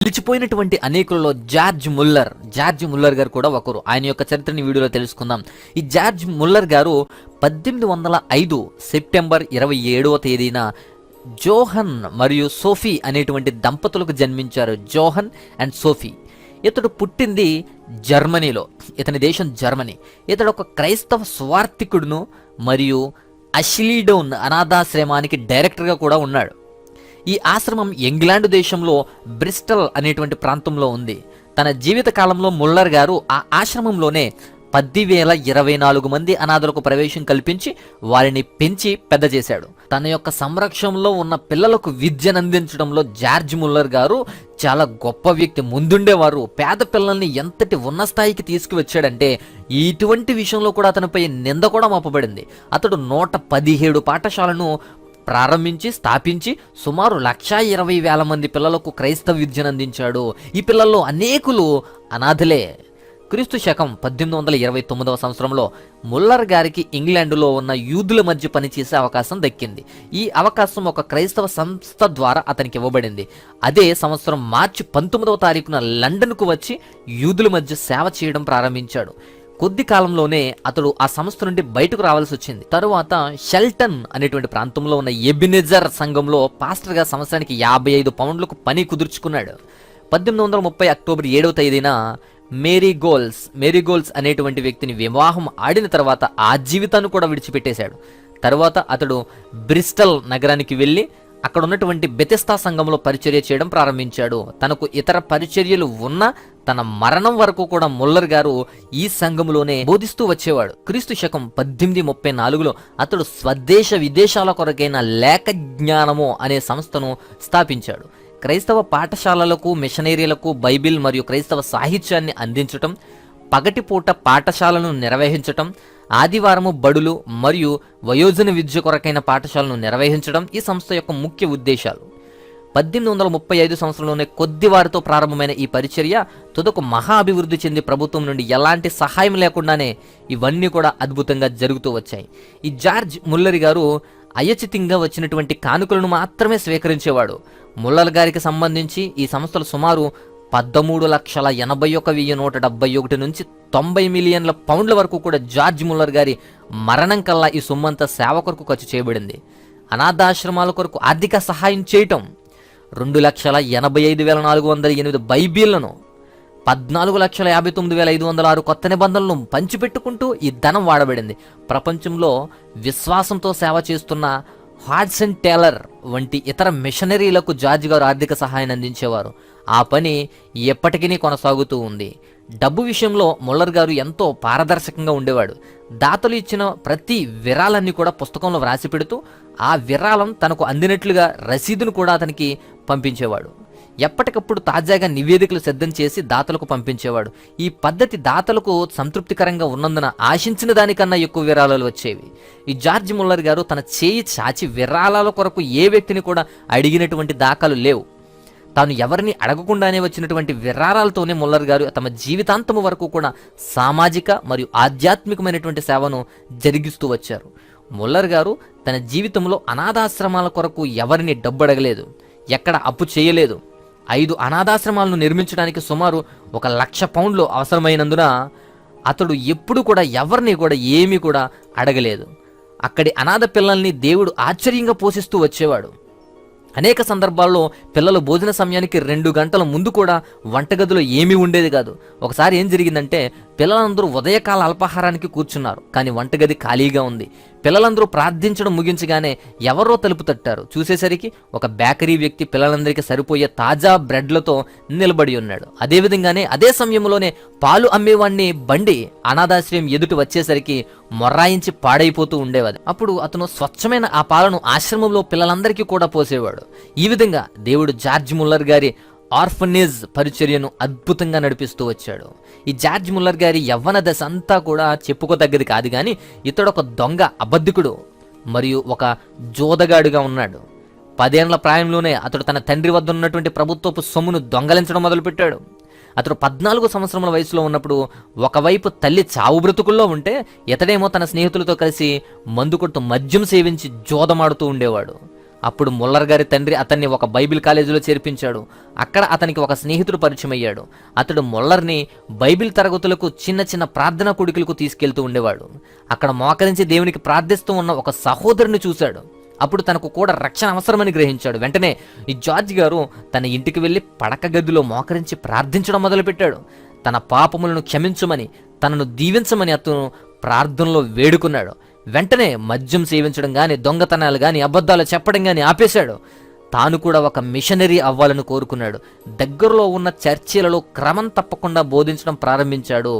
నిలిచిపోయినటువంటి అనేకులలో George Muller గారు కూడా ఒకరు. ఆయన యొక్క చరిత్రని వీడియోలో తెలుసుకుందాం. ఈ జార్జ్ ముల్లర్ గారు 1805 సెప్టెంబర్ 27వ తేదీన జోహన్ మరియు సోఫీ అనేటువంటి దంపతులకు జన్మించారు. జోహన్ అండ్ సోఫీ. ఇతడు పుట్టింది జర్మనీలో. ఇతని దేశం జర్మనీ. ఇతడు ఒక క్రైస్తవ స్వార్థికుడును మరియు అష్లీడోన్ అనాథాశ్రమానికి డైరెక్టర్గా కూడా ఉన్నాడు. ఈ ఆశ్రమం ఇంగ్లాండ్ దేశంలో బ్రిస్టల్ అనేటువంటి ప్రాంతంలో ఉంది. తన జీవిత కాలంలో ముల్లర్ గారు ఆ ఆశ్రమంలోనే 10,024 మంది అనాథలకు ప్రవేశం కల్పించి వారిని పెంచి పెద్ద చేశాడు. తన యొక్క సంరక్షణలో ఉన్న పిల్లలకు విద్యను అందించడంలో జార్జ్ ముల్లర్ గారు చాలా గొప్ప వ్యక్తి, ముందుండేవారు. పేద పిల్లల్ని ఎంతటి ఉన్న స్థాయికి తీసుకువచ్చాడంటే ఇటువంటి విషయంలో కూడా అతనిపై నింద కూడా మోపబడింది. అతడు 117 పాఠశాలను ప్రారంభించి స్థాపించి సుమారు 1,20,000 మంది పిల్లలకు క్రైస్తవ విద్యను అందించాడు. ఈ పిల్లల్లో అనేకులు అనాథలే. క్రీస్తు శకం 1829వ సంవత్సరంలో ముల్లర్ గారికి ఇంగ్లాండులో ఉన్న యూదుల మధ్య పనిచేసే అవకాశం దక్కింది. ఈ అవకాశం ఒక క్రైస్తవ సంస్థ ద్వారా అతనికి ఇవ్వబడింది. అదే సంవత్సరం మార్చి 19వ తారీఖున లండన్కు వచ్చి యూదుల మధ్య సేవ చేయడం ప్రారంభించాడు. కొద్ది కాలంలోనే అతడు ఆ సంస్థ నుండి బయటకు రావాల్సి వచ్చింది. తరువాత షెల్టన్ అనేటువంటి ప్రాంతంలో ఉన్న ఎబినెజర్ సంఘంలో పాస్టర్గా సంవత్సరానికి 55 పౌండ్లకు పని కుదుర్చుకున్నాడు. 1830 అక్టోబర్ 7వ తేదీన మేరీగోల్స్ అనేటువంటి వ్యక్తిని వివాహం ఆడిన తర్వాత ఆ జీవితాన్ని కూడా విడిచిపెట్టేశాడు. తర్వాత అతడు బ్రిస్టల్ నగరానికి వెళ్ళి అక్కడ ఉన్నటువంటి బెతెస్తా సంఘంలో పరిచర్య చేయడం ప్రారంభించాడు. తనకు ఇతర పరిచర్యలు ఉన్న తన మరణం వరకు కూడా ముల్లర్ గారు ఈ సంఘంలోనే బోధిస్తూ వచ్చేవాడు. క్రీస్తు శకం 1834లో అతడు స్వదేశ విదేశాల కొరకైన లేఖ జ్ఞానము అనే సంస్థను స్థాపించాడు. క్రైస్తవ పాఠశాలలకు, మిషనరీలకు బైబిల్ మరియు క్రైస్తవ సాహిత్యాన్ని అందించటం, పగటిపూట పాఠశాలను నిర్వహించటం, ఆదివారము బడులు మరియు వయోజన విద్య కొరకైన పాఠశాలను నిర్వహించడం ఈ సంస్థ యొక్క ముఖ్య ఉద్దేశాలు. 1835 సంవత్సరంలోనే కొద్ది వారితో ప్రారంభమైన ఈ పరిచర్య తుదకు మహా అభివృద్ధి చెంది ప్రభుత్వం నుండి ఎలాంటి సహాయం లేకుండానే ఇవన్నీ కూడా అద్భుతంగా జరుగుతూ వచ్చాయి. ఈ జార్జ్ ముల్లర్ గారు అయచితంగా వచ్చినటువంటి కానుకలను మాత్రమే స్వీకరించేవాడు. ముల్లర్ గారికి సంబంధించి ఈ సంస్థలు సుమారు 13,81,171 నుంచి 90 మిలియన్ల పౌండ్ల వరకు కూడా జార్జ్ ముల్లర్ గారి మరణం కల్లా ఈ సొమ్మంతా సేవ కొరకు ఖర్చు చేయబడింది. అనాథాశ్రమాల కొరకు ఆర్థిక సహాయం చేయటం, 2,85,408 బైబిళ్లను, 14,59,506 కొత్త నిబంధనలను పంచిపెట్టుకుంటూ ఈ ధనం వాడబడింది. ప్రపంచంలో విశ్వాసంతో సేవ చేస్తున్న హాడ్సన్ టేలర్ వంటి ఇతర మిషనరీలకు జార్జ్ గారు ఆర్థిక సహాయాన్ని అందించేవారు. ఆ పని ఎప్పటికీ కొనసాగుతూ ఉంది. డబ్బు విషయంలో ముల్లర్ గారు ఎంతో పారదర్శకంగా ఉండేవాడు. దాతలు ఇచ్చిన ప్రతి విరాళాన్ని కూడా పుస్తకంలో వ్రాసి పెడుతూ ఆ విరాళం తనకు అందినట్లుగా రసీదును కూడా అతనికి పంపించేవాడు. ఎప్పటికప్పుడు తాజాగా నివేదికలు సిద్ధం చేసి దాతలకు పంపించేవాడు. ఈ పద్ధతి దాతలకు సంతృప్తికరంగా ఉన్నందున ఆశించిన దానికన్నా ఎక్కువ విరాళాలు వచ్చేవి. ఈ జార్జ్ ముల్లర్ గారు తన చేయి చాచి విరాళాల కొరకు ఏ వ్యక్తిని కూడా అడిగినటువంటి దాఖలు లేవు. తాను ఎవరిని అడగకుండానే వచ్చినటువంటి విరాళాలతోనే ముల్లర్ గారు తమ జీవితాంతము వరకు కూడా సామాజిక మరియు ఆధ్యాత్మికమైనటువంటి సేవను జరిగిస్తూ వచ్చారు. ముల్లర్ గారు తన జీవితంలో అనాథాశ్రమాల కొరకు ఎవరిని డబ్బు అడగలేదు, ఎక్కడ అప్పు చేయలేదు. 5 అనాథాశ్రమాలను నిర్మించడానికి సుమారు 1,00,000 పౌండ్లు అవసరమైనందున అతడు ఎప్పుడు కూడా ఎవరిని కూడా ఏమీ కూడా అడగలేదు. అక్కడి అనాథ పిల్లల్ని దేవుడు ఆశ్చర్యంగా పోషిస్తూ వచ్చేవాడు. అనేక సందర్భాల్లో పిల్లలు భోజన సమయానికి 2 గంటల ముందు కూడా వంటగదిలో ఏమీ ఉండేది కాదు. ఒకసారి ఏం జరిగిందంటే పిల్లలందరూ ఉదయకాల అల్పాహారానికి కూర్చున్నారు, కానీ వంటగది ఖాళీగా ఉంది. పిల్లలందరూ ప్రార్థించడం ముగించగానే ఎవరో తలుపు తట్టారు. చూసేసరికి ఒక బేకరీ వ్యక్తి పిల్లలందరికీ సరిపోయే తాజా బ్రెడ్లతో నిలబడి ఉన్నాడు. అదేవిధంగానే అదే సమయంలోనే పాలు అమ్మేవాడిని బండి అనాథాశ్రయం ఎదుటి వచ్చేసరికి మొర్రాయించి పాడైపోతూ ఉండేవాడు. అప్పుడు అతను స్వచ్ఛమైన ఆ పాలను ఆశ్రమంలో పిల్లలందరికీ కూడా పోసేవాడు. ఈ విధంగా దేవుడు జార్జ్ ముల్లర్ గారి ఆర్ఫనేజ్ పరిచర్యను అద్భుతంగా నడిపిస్తూ వచ్చాడు. ఈ జార్జ్ ముల్లర్ గారి యవ్వన దశ అంతా కూడా చెప్పుకోదగ్గది కాదు, కానీ ఇతడు ఒక దొంగ, అబద్ధికుడు మరియు ఒక జోదగాడుగా ఉన్నాడు. 10 ఏళ్ల ప్రాయంలోనే అతడు తన తండ్రి వద్ద ఉన్నటువంటి ప్రభుత్వపు సొమ్మును దొంగలించడం మొదలుపెట్టాడు. అతడు 14 సంవత్సరముల వయసులో ఉన్నప్పుడు ఒకవైపు తల్లి చావు బ్రతుకుల్లో ఉంటే ఇతడేమో తన స్నేహితులతో కలిసి మందు కొడుతూ మద్యం సేవించి జోదమాడుతూ ఉండేవాడు. అప్పుడు ముల్లర్ గారి తండ్రి అతన్ని ఒక బైబిల్ కాలేజీలో చేర్పించాడు. అక్కడ అతనికి ఒక స్నేహితుడు పరిచయం అయ్యాడు. అతడు ముల్లర్ని బైబిల్ తరగతులకు, చిన్న చిన్న ప్రార్థనా కుడికలకు తీసుకెళ్తూ ఉండేవాడు. అక్కడ మోకరించి దేవునికి ప్రార్థిస్తూ ఉన్న ఒక సహోదరుని చూశాడు. అప్పుడు తనకు కూడా రక్షణ అవసరమని గ్రహించాడు. వెంటనే ఈ జార్జ్ గారు తన ఇంటికి వెళ్ళి పడక గదిలో మోకరించి ప్రార్థించడం మొదలుపెట్టాడు. తన పాపములను క్షమించమని, తనను దీవించమని అతను ప్రార్థనలో వేడుకున్నాడు. వెంటనే మద్యం సేవించడం కానీ, దొంగతనాలు కానీ, అబద్ధాలు చెప్పడం కానీ ఆపేశాడు. తాను కూడా ఒక మిషనరీ అవ్వాలని కోరుకున్నాడు. దగ్గరలో ఉన్న చర్చిలలో క్రమం తప్పకుండా బోధించడం ప్రారంభించాడు.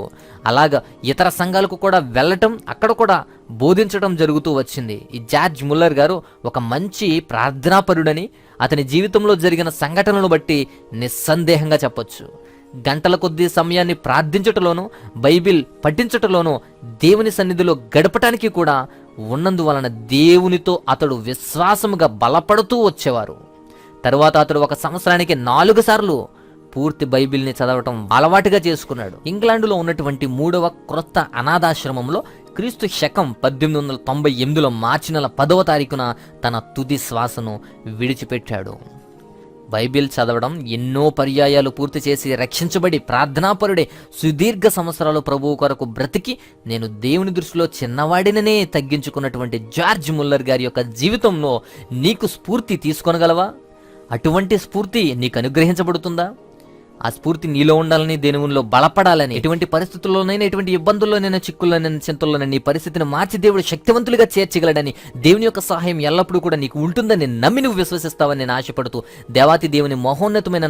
అలాగా ఇతర సంఘాలకు కూడా వెళ్ళటం, అక్కడ కూడా బోధించడం జరుగుతూ వచ్చింది. ఈ జార్జ్ ముల్లర్ గారు ఒక మంచి ప్రార్థనాపరుడని అతని జీవితంలో జరిగిన సంఘటనలను బట్టి నిస్సందేహంగా చెప్పొచ్చు. గంటల కొద్దీ సమయాన్ని ప్రార్థించటలోనూ, బైబిల్ పఠించటలోనూ, దేవుని సన్నిధిలో గడపటానికి కూడా ఉన్నందువలన దేవునితో అతడు విశ్వాసముగా బలపడుతూ వచ్చేవారు. తరువాత అతడు ఒక సంవత్సరానికి 4 సార్లు పూర్తి బైబిల్ని చదవటం అలవాటుగా చేసుకున్నాడు. ఇంగ్లాండులో ఉన్నటువంటి 3వ క్రొత్త అనాథాశ్రమంలో క్రీస్తు శకం 1898లో మార్చి నెల 10వ తారీఖున తన తుది శ్వాసను విడిచిపెట్టాడు. బైబిల్ చదవడం ఎన్నో పర్యాయాలు పూర్తి చేసి రక్షించబడి ప్రార్థనాపరుడే సుదీర్ఘ సంవత్సరాలు ప్రభువు కొరకు బ్రతికి నేను దేవుని దృష్టిలో చిన్నవాడిననే తగ్గించుకున్నటువంటి జార్జ్ ముల్లర్ గారి యొక్క జీవితంలో నీకు స్ఫూర్తి తీసుకొనగలవా? అటువంటి స్ఫూర్తి నీకు అనుగ్రహించబడుతుందా? ఆ స్ఫూర్తి నీలో ఉండాలని, దేవునిలో బలపడాలని, ఎటువంటి పరిస్థితుల్లోనైనా, ఎటువంటి ఇబ్బందుల్లోనైనా, చిక్కుల్లోనైనా, చింతల్లోనైనా నీ పరిస్థితిని మార్చి దేవుడు శక్తివంతులుగా చేర్చగలడని, దేవుని యొక్క సహాయం ఎల్లప్పుడూ కూడా నీకు ఉంటుందని నమ్మి నువ్వు విశ్వసిస్తావని నేను ఆశపడుతూ, దేవాతి దేవుని మహోన్నతమైన